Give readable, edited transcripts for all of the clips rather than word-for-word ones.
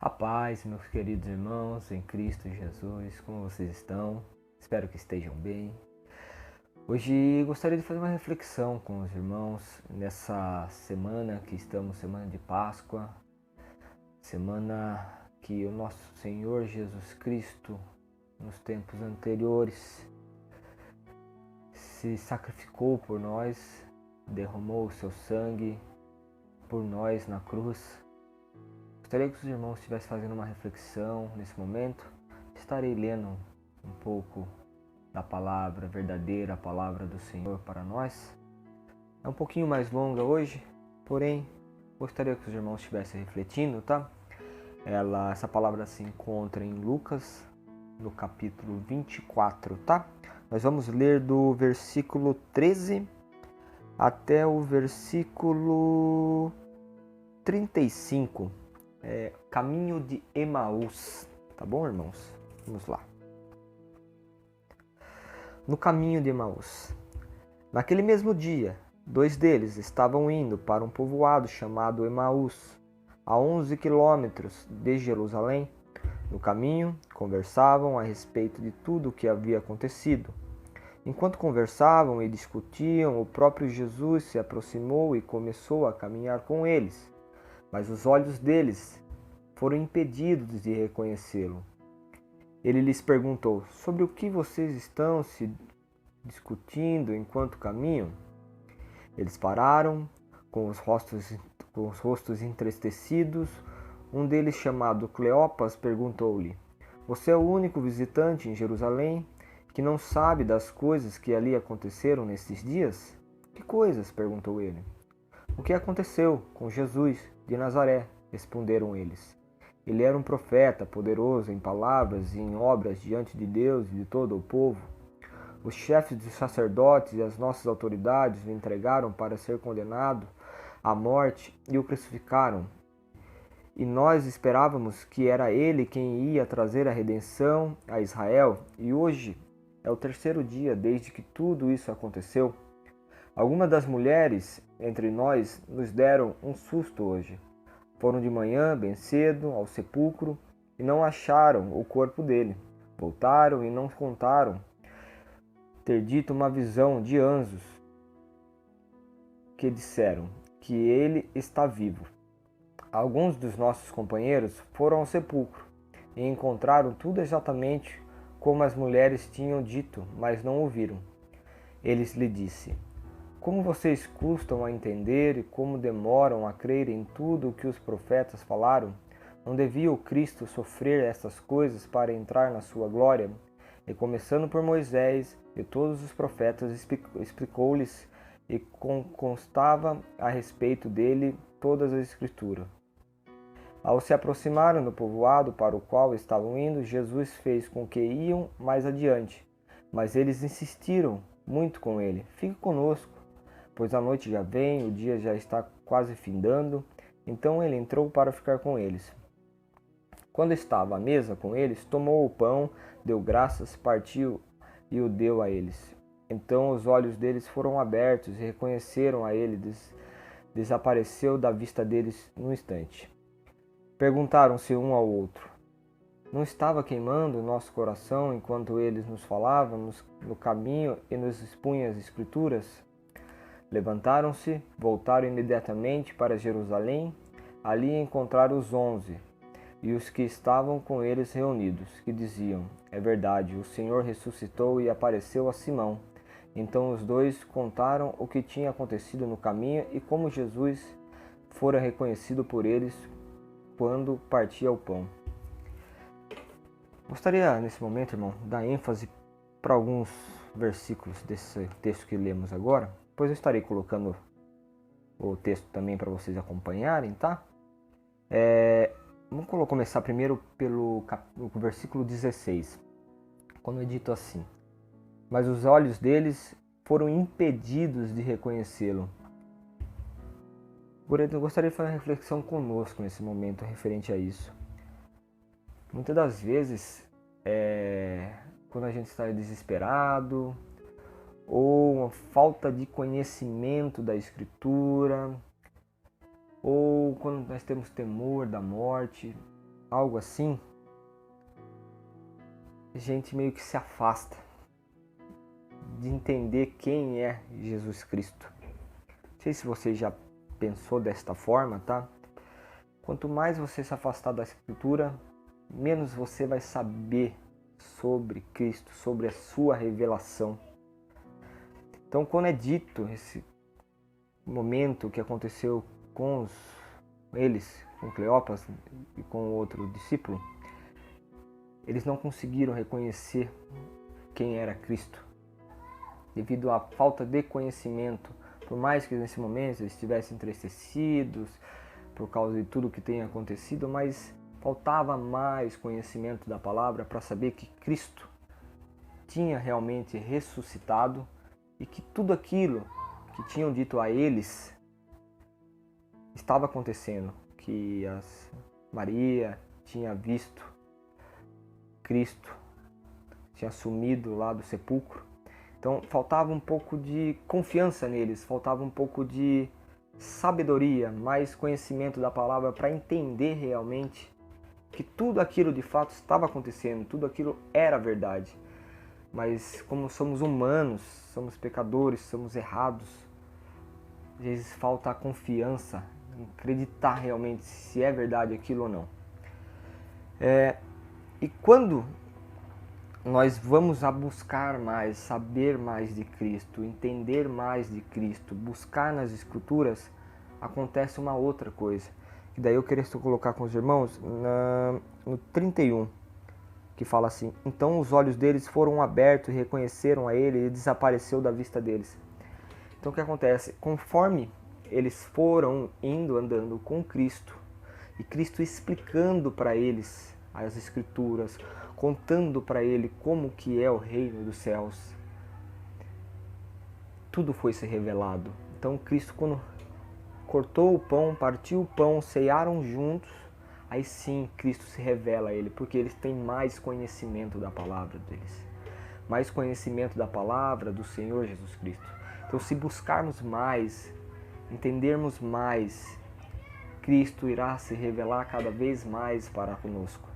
A paz, meus queridos irmãos em Cristo Jesus, como vocês estão? Espero que estejam bem. Hoje gostaria de fazer uma reflexão com os irmãos nessa semana que estamos, semana de Páscoa, semana que o nosso Senhor Jesus Cristo, nos tempos anteriores, se sacrificou por nós, derramou o seu sangue por nós na cruz. Gostaria que os irmãos estivessem fazendo uma reflexão nesse momento. Estarei lendo um pouco da palavra verdadeira, a palavra do Senhor para nós. É um pouquinho mais longa hoje, porém gostaria que os irmãos estivessem refletindo, tá? Essa palavra se encontra em Lucas, no capítulo 24, tá? Nós vamos ler do versículo 13 até o versículo 35. Caminho de Emaús, tá bom, irmãos? Vamos lá. No caminho de Emaús. Naquele mesmo dia, 2 deles estavam indo para um povoado chamado Emaús, a 11 quilômetros de Jerusalém. No caminho, conversavam a respeito de tudo o que havia acontecido. Enquanto conversavam e discutiam, o próprio Jesus se aproximou e começou a caminhar com eles. Mas os olhos deles foram impedidos de reconhecê-lo. Ele lhes perguntou: sobre o que vocês estão se discutindo enquanto caminham? Eles pararam, com os rostos entristecidos. Um deles, chamado Cleopas, perguntou-lhe: você é o único visitante em Jerusalém que não sabe das coisas que ali aconteceram nesses dias? Que coisas? Perguntou ele. O que aconteceu com Jesus de Nazaré? Responderam eles. Ele era um profeta, poderoso em palavras e em obras diante de Deus e de todo o povo. Os chefes dos sacerdotes e as nossas autoridades o entregaram para ser condenado à morte e o crucificaram. E nós esperávamos que era ele quem ia trazer a redenção a Israel, e hoje é o 3º dia desde que tudo isso aconteceu. Algumas das mulheres entre nós nos deram um susto hoje. Foram de manhã, bem cedo, ao sepulcro e não acharam o corpo dele. Voltaram e não contaram ter dito uma visão de anjos que disseram que ele está vivo. Alguns dos nossos companheiros foram ao sepulcro e encontraram tudo exatamente como as mulheres tinham dito, mas não ouviram. Eles lhe disse: como vocês custam a entender e como demoram a crer em tudo o que os profetas falaram? Não devia o Cristo sofrer estas coisas para entrar na sua glória? E começando por Moisés e todos os profetas, explicou-lhes e constava a respeito dele todas as escrituras. Ao se aproximarem do povoado para o qual estavam indo, Jesus fez com que iam mais adiante, mas eles insistiram muito com ele: fique conosco, pois a noite já vem, o dia já está quase findando. Então ele entrou para ficar com eles. Quando estava à mesa com eles, tomou o pão, deu graças, partiu e o deu a eles. Então os olhos deles foram abertos e reconheceram a ele, desapareceu da vista deles num instante. Perguntaram-se um ao outro: não estava queimando o nosso coração enquanto eles nos falavam no caminho e nos expunham as escrituras? Levantaram-se, voltaram imediatamente para Jerusalém. Ali encontraram os 11 e os que estavam com eles reunidos, que diziam: é verdade, o Senhor ressuscitou e apareceu a Simão. Então os dois contaram o que tinha acontecido no caminho e como Jesus fora reconhecido por eles quando partia o pão. Gostaria, nesse momento, irmão, dar ênfase para alguns versículos desse texto que lemos agora, pois eu estarei colocando o texto também para vocês acompanharem, tá? Vamos começar primeiro pelo versículo 16, quando é dito assim: mas os olhos deles foram impedidos de reconhecê-lo. Eu gostaria de fazer uma reflexão conosco nesse momento referente a isso. Muitas das vezes, quando a gente está desesperado, ou uma falta de conhecimento da Escritura, ou quando nós temos temor da morte, algo assim, a gente meio que se afasta de entender quem é Jesus Cristo. Não sei se você já pensou desta forma, tá? Quanto mais você se afastar da Escritura, menos você vai saber sobre Cristo, sobre a sua revelação. Então, quando é dito esse momento que aconteceu com eles, com Cleopas e com o outro discípulo, eles não conseguiram reconhecer quem era Cristo, devido à falta de conhecimento. Por mais que nesse momento eles estivessem entristecidos por causa de tudo que tem acontecido, mas faltava mais conhecimento da palavra para saber que Cristo tinha realmente ressuscitado e que tudo aquilo que tinham dito a eles estava acontecendo, que Maria tinha visto Cristo, tinha sumido lá do sepulcro. Então faltava um pouco de confiança neles, faltava um pouco de sabedoria, mais conhecimento da palavra para entender realmente que tudo aquilo de fato estava acontecendo, tudo aquilo era verdade. Mas como somos humanos, somos pecadores, somos errados, às vezes falta a confiança em acreditar realmente se é verdade aquilo ou não. E quando nós vamos a buscar mais, saber mais de Cristo, entender mais de Cristo, buscar nas Escrituras, acontece uma outra coisa. E daí eu queria colocar com os irmãos no 31, que fala assim: então os olhos deles foram abertos e reconheceram a ele e desapareceu da vista deles. Então o que acontece? Conforme eles foram andando com Cristo, e Cristo explicando para eles as Escrituras, contando para ele como que é o reino dos céus, tudo foi se revelado. Então Cristo, quando cortou o pão, partiu o pão, cearam juntos, aí sim Cristo se revela a ele, porque eles têm mais conhecimento da palavra deles, mais conhecimento da palavra do Senhor Jesus Cristo. Então, se buscarmos mais, entendermos mais, Cristo irá se revelar cada vez mais para conosco.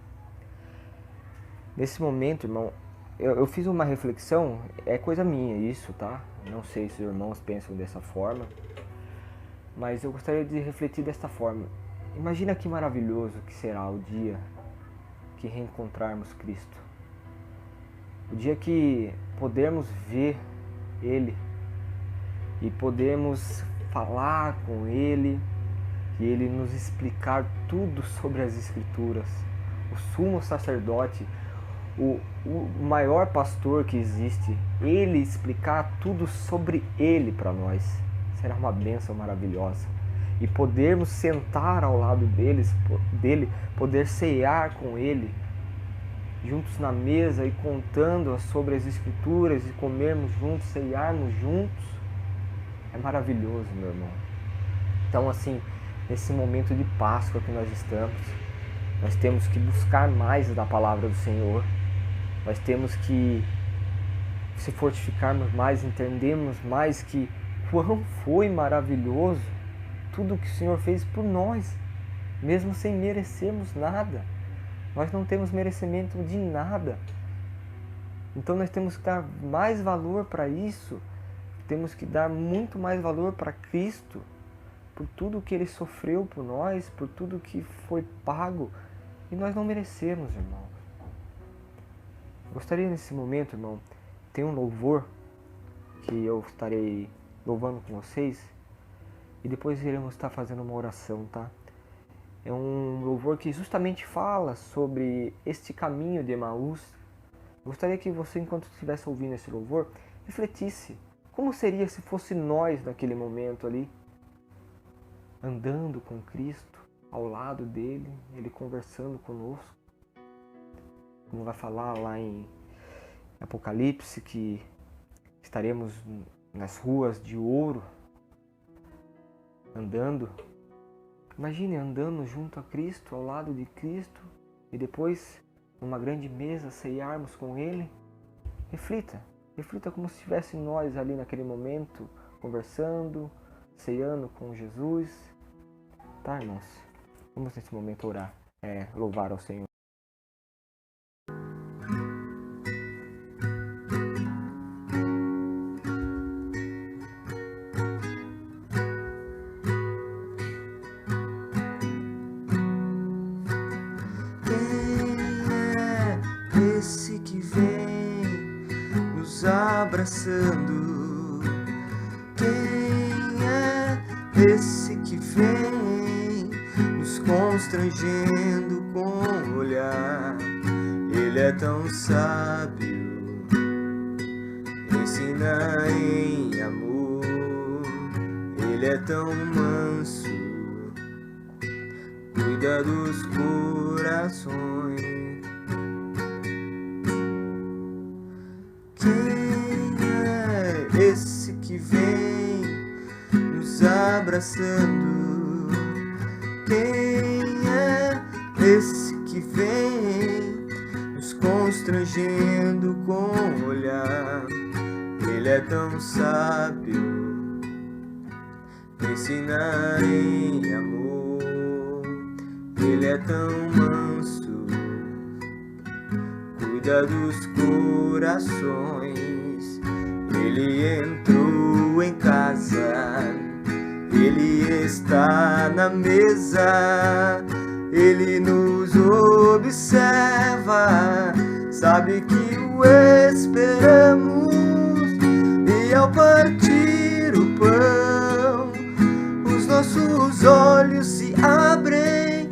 Nesse momento, irmão, eu fiz uma reflexão, é coisa minha isso, tá? Não sei se os irmãos pensam dessa forma, mas eu gostaria de refletir desta forma. Imagina que maravilhoso que será o dia que reencontrarmos Cristo. O dia que podemos ver Ele e podemos falar com Ele e Ele nos explicar tudo sobre as Escrituras. O sumo sacerdote, o maior pastor que existe, Ele explicar tudo sobre Ele para nós. Será uma bênção maravilhosa. E podermos sentar ao lado dele, poder cear com Ele, juntos na mesa e contando sobre as Escrituras e comermos juntos, cearmos juntos, é maravilhoso, meu irmão. Então, assim, nesse momento de Páscoa que nós estamos, nós temos que buscar mais da palavra do Senhor, nós temos que se fortificarmos mais, entendermos mais que quão foi maravilhoso tudo que o Senhor fez por nós, mesmo sem merecermos nada. Nós não temos merecimento de nada. Então nós temos que dar mais valor para isso, temos que dar muito mais valor para Cristo, por tudo que Ele sofreu por nós, por tudo que foi pago, e nós não merecemos, irmão. Gostaria nesse momento, irmão, tem um louvor que eu estarei louvando com vocês, e depois iremos estar fazendo uma oração, tá? É um louvor que justamente fala sobre este caminho de Emaús. Gostaria que você, enquanto estivesse ouvindo esse louvor, refletisse como seria se fosse nós naquele momento ali, andando com Cristo, ao lado dele, ele conversando conosco. Como vai falar lá em Apocalipse que estaremos nas ruas de ouro, andando. Imagine andando junto a Cristo, ao lado de Cristo, e depois, numa grande mesa, ceiarmos com Ele. Reflita como se estivesse nós ali naquele momento, conversando, ceando com Jesus. Tá, irmãos? Vamos nesse momento orar. louvar ao Senhor. Esse que vem nos abraçando? Quem é esse que vem nos constrangendo com o olhar? Ele é tão sábio, ensina em amor. Ele é tão manso, cuida dos corações. Quem é esse que vem nos abraçando? Quem é esse que vem nos constrangendo com o olhar? Ele é tão sábio, ensina em amor. Ele é tão manso, cuida dos corações. Ele entrou em casa, ele está na mesa. Ele nos observa, sabe que o esperamos. E ao partir o pão, os nossos olhos se abrem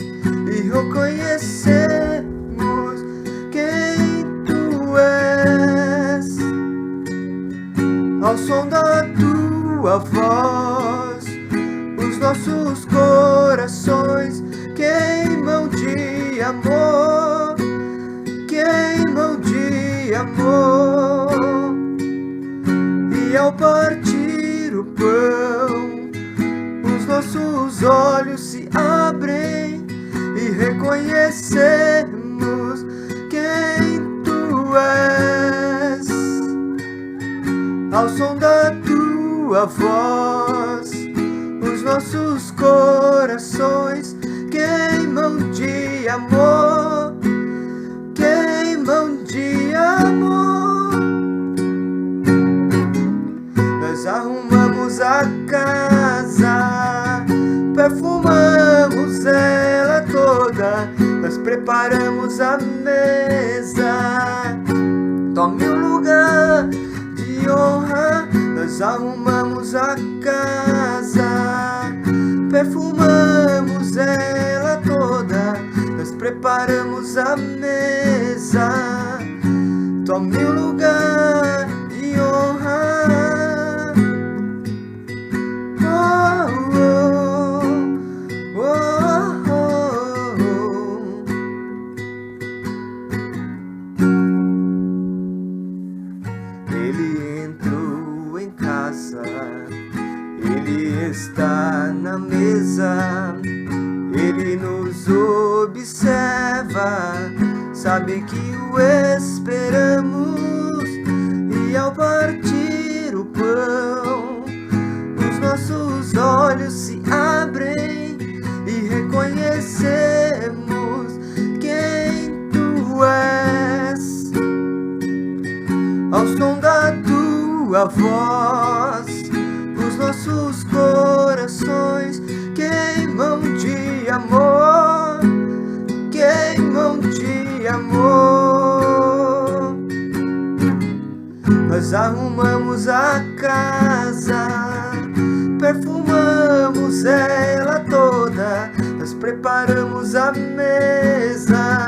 e reconhecemos quem tu és. Ao som da tua voz, os nossos corações queimam de amor, queimam de amor. E ao partir o pão, os nossos olhos se abrem e reconhecemos quem tu és. Ao som da tua voz, os nossos corações queimam de amor, queimam de amor. Nós arrumamos a casa, perfumamos ela toda, nós preparamos a mesa. Tome o lugar de honra. Nós arrumamos a casa, perfumamos ela toda, nós preparamos a mesa. Tome o lugar de honra. Oh, oh, oh, oh, oh. Ele entrou em casa, ele está na mesa. Ele nos observa, sabe que o esperamos. E ao partir o pão, os nossos olhos se abrem e reconhecemos quem tu és. Ao som da tua voz, os nossos corações queimam de amor, queimam de amor. Nós arrumamos a casa, perfumamos ela toda, nós preparamos a mesa.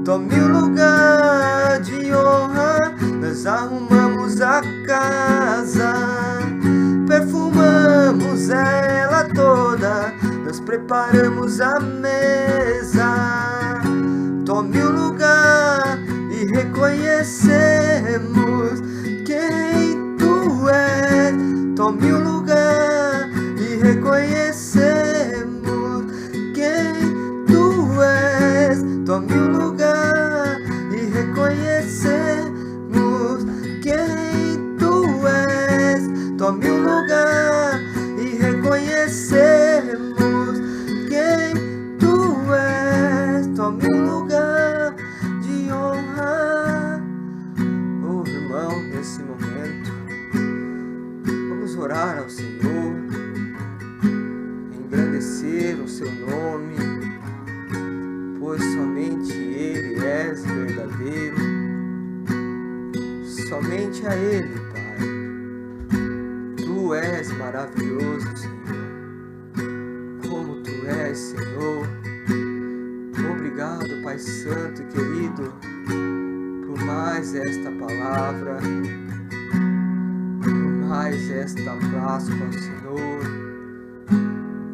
Tome o lugar de honra. Nós arrumamos a casa, perfumamos ela toda, nós preparamos a mesa. Tome o lugar e reconhecemos quem tu és. Tome o lugar e reconhecemos quem tu és. Tome o lugar e reconhecemos quem tu és. Tome o lugar e reconhecemos quem tu és. somente a Ele, Pai. Tu és maravilhoso, Senhor. Como Tu és, Senhor. Obrigado, Pai Santo e querido, por mais esta palavra, por mais esta Páscoa, Senhor,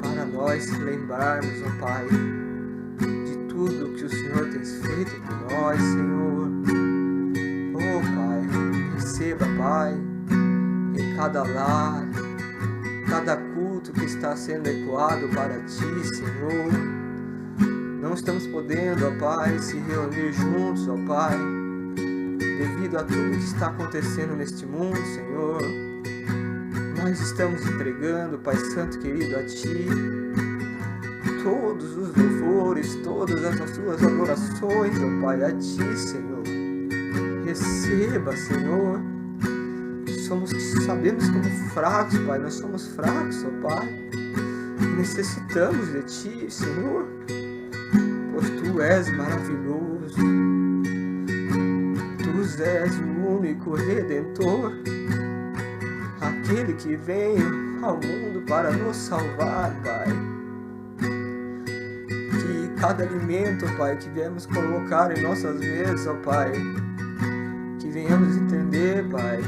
para nós lembrarmos, ó Pai, de tudo que o Senhor tem feito por nós, Senhor. Oh, Pai, receba, Pai, em cada lar, cada culto que está sendo ecoado para Ti, Senhor. Não estamos podendo, ó Pai, se reunir juntos, ó Pai, devido a tudo que está acontecendo neste mundo, Senhor. Nós estamos entregando, Pai Santo querido, a Ti todos os louvores, todas as Suas adorações, ó Pai, a Ti, Senhor. Receba, Senhor. Sabemos que somos fracos, Pai, nós somos fracos, ó Pai, e necessitamos de Ti, Senhor, pois Tu és maravilhoso. Tu és o único Redentor, aquele que veio ao mundo para nos salvar, Pai. Que cada alimento, Pai, que viemos colocar em nossas mesas, ó Pai, que venhamos entender, Pai,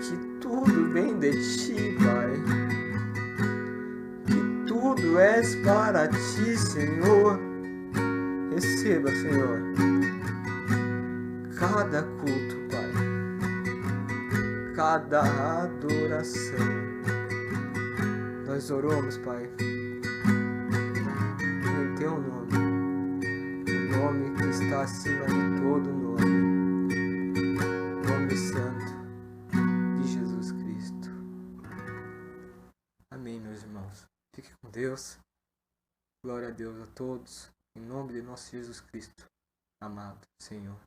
que tudo vem de Ti, Pai. Que tudo és para Ti, Senhor. Receba, Senhor, cada culto, Pai, cada adoração. Nós oramos, Pai, em Teu nome, o nome que está acima de todo nome, nome santo de Jesus Cristo. Amém, meus irmãos. Fique com Deus. Glória a Deus a todos. Em nome de nosso Jesus Cristo, amado Senhor.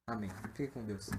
Amém. Fique com Deus.